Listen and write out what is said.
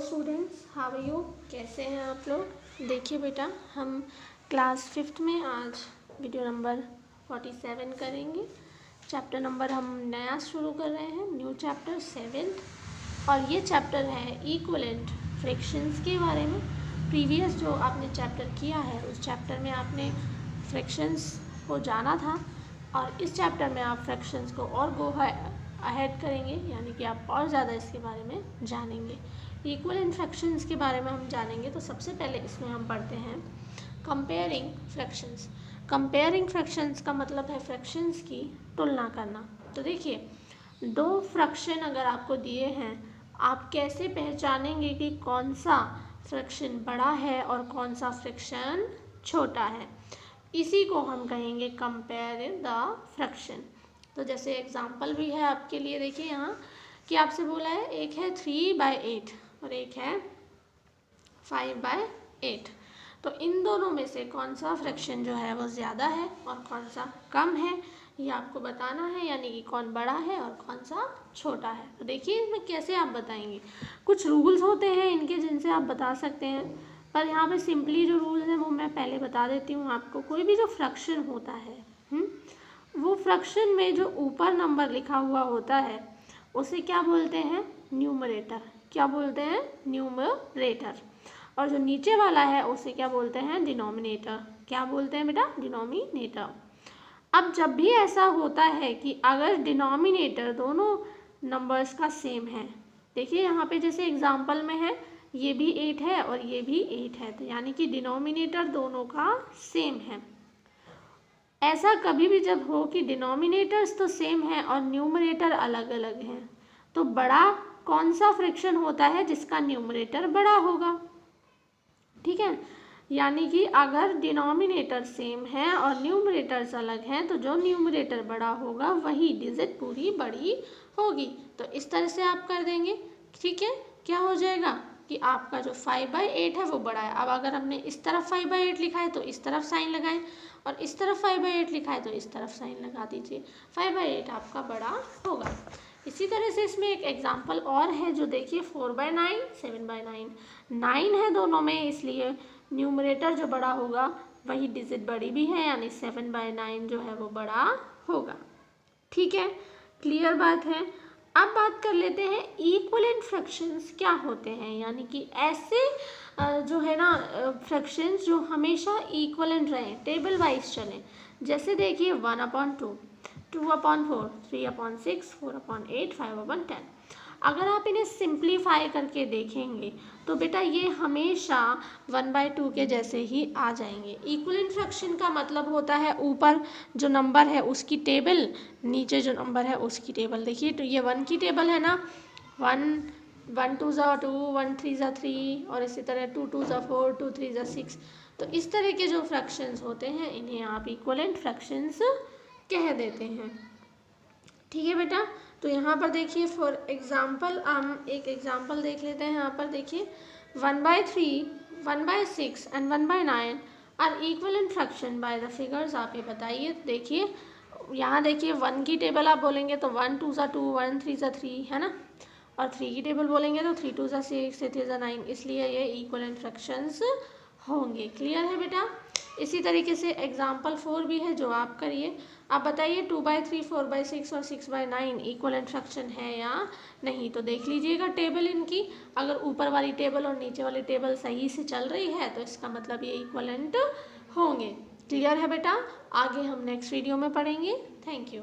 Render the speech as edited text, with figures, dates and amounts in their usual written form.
Students, how are you? कैसे हैं आप लोग? देखिए बेटा, हम क्लास 5th में आज वीडियो नंबर 47 करेंगे। चैप्टर नंबर हम नया शुरू कर रहे हैं, न्यू चैप्टर 7th, और ये चैप्टर है इक्विवेलेंट फ्रैक्शंस के बारे में। प्रीवियस जो आपने चैप्टर किया है उस चैप्टर में आपने फ्रैक्शंस को जाना था, और इस चैप्टर में आप फ्रैक्शंस को और गो अहेड करेंगे, यानी कि आप और ज़्यादा इसके बारे में जानेंगे। इक्विवेलेंट फ्रैक्शंस के बारे में हम जानेंगे तो सबसे पहले इसमें हम पढ़ते हैं कंपेयरिंग फ्रैक्शंस। कंपेयरिंग फ्रैक्शंस का मतलब है फ्रैक्शंस की तुलना करना। तो देखिए, दो फ्रैक्शन अगर आपको दिए हैं, आप कैसे पहचानेंगे कि कौन सा फ्रैक्शन बड़ा है और कौन सा फ्रैक्शन छोटा है? इसी को हम कहेंगे कंपेयर द फ्रैक्शन। तो जैसे एग्जांपल भी है आपके लिए, देखिए यहाँ कि आपसे बोला है एक है 3/8 और एक है 5/8। तो इन दोनों में से कौन सा फ्रैक्शन जो है वो ज़्यादा है और कौन सा कम है, ये आपको बताना है, यानी कि कौन बड़ा है और कौन सा छोटा है। तो देखिए इसमें कैसे आप बताएंगे। कुछ रूल्स होते हैं इनके जिनसे आप बता सकते हैं, पर यहाँ पे सिंपली जो रूल्स हैं वो मैं पहले बता देती हूँ आपको। कोई भी जो फ्रैक्शन होता है वो फ्रैक्शन में जो ऊपर नंबर लिखा हुआ होता है उसे क्या बोलते हैं? न्यूमरेटर। क्या बोलते हैं? न्यूमरेटर। और जो नीचे वाला है उसे क्या बोलते हैं? डिनोमिनेटर। क्या बोलते हैं बेटा? डिनोमिनेटर। अब जब भी ऐसा होता है कि अगर डिनोमिनेटर दोनों नंबर्स का सेम है, देखिए यहाँ पे जैसे एग्जाम्पल में है ये भी 8 है और ये भी 8 है, तो यानी कि डिनोमिनेटर दोनों का सेम है। ऐसा कभी भी जब हो कि डिनोमिनेटर्स तो सेम है और न्यूमरेटर अलग अलग हैं, तो बड़ा कौन सा फ्रैक्शन होता है? जिसका न्यूमरेटर बड़ा होगा। ठीक है, यानी कि अगर डिनोमिनेटर सेम है और न्यूमरेटर्स अलग हैं तो जो न्यूमरेटर बड़ा होगा वही डिजिट पूरी बड़ी होगी। तो इस तरह से आप कर देंगे। ठीक है, क्या हो जाएगा कि आपका जो 5/8 है वो बड़ा है। अब अगर हमने इस तरफ 5/8 लिखा है तो इस तरफ साइन लगाएं, और इस तरफ 5/8 लिखा है तो इस तरफ साइन लगा दीजिए। 5/8 आपका बड़ा होगा। इसी तरह से इसमें एक एग्जाम्पल और है जो देखिए 4/9, 7/9। 9 है दोनों में, इसलिए न्यूमरेटर जो बड़ा होगा वही डिजिट बड़ी भी है, यानी 7/9 जो है वो बड़ा होगा। ठीक है, क्लियर बात है। अब बात कर लेते हैं इक्विवेलेंट फ्रैक्शंस क्या होते हैं, यानी कि ऐसे जो है ना फ्रैक्शंस जो हमेशा इक्विवेलेंट रहें, टेबल वाइज चलें। जैसे देखिए 1/2, 2/4, 3/6, 4/8, 5/10। अगर आप इन्हें सिंप्लीफाई करके देखेंगे तो बेटा ये हमेशा 1/2 के जैसे ही आ जाएंगे। इक्विवेलेंट फ्रैक्शन का मतलब होता है ऊपर जो नंबर है उसकी टेबल, नीचे जो नंबर है उसकी टेबल। देखिए तो ये 1 की टेबल है ना, 1 2 2, 1 3 3, और इसी तरह 2 2 4, 2 3 6। तो इस तरह के जो फ्रैक्शंस होते हैं इन्हें आप इक्विवेलेंट फ्रैक्शंस कह देते हैं। ठीक है बेटा, तो यहाँ पर देखिए फॉर एग्जाम्पल हम एक एग्जाम्पल देख लेते हैं। यहाँ पर देखिए 1/3, 1/6 and 1/9 are equivalent fraction by the figures. आप ये बताइए। देखिए यहाँ देखिए 1 की टेबल आप बोलेंगे तो 1 2 2, 1 3 3 है ना, और 3 की टेबल बोलेंगे तो 3 2 6, 6 3 9, इसलिए ये इक्विवेलेंट फ्रैक्शंस होंगे। क्लियर है बेटा? इसी तरीके से एग्जाम्पल 4 भी है जो आप करिए। आप बताइए 2/3, 4/6 और 6/9 इक्विवेलेंट फ्रैक्शन है या नहीं? तो देख लीजिएगा टेबल इनकी, अगर ऊपर वाली टेबल और नीचे वाली टेबल सही से चल रही है तो इसका मतलब ये इक्विवेलेंट होंगे। क्लियर है बेटा? आगे हम नेक्स्ट वीडियो में पढ़ेंगे। Thank you.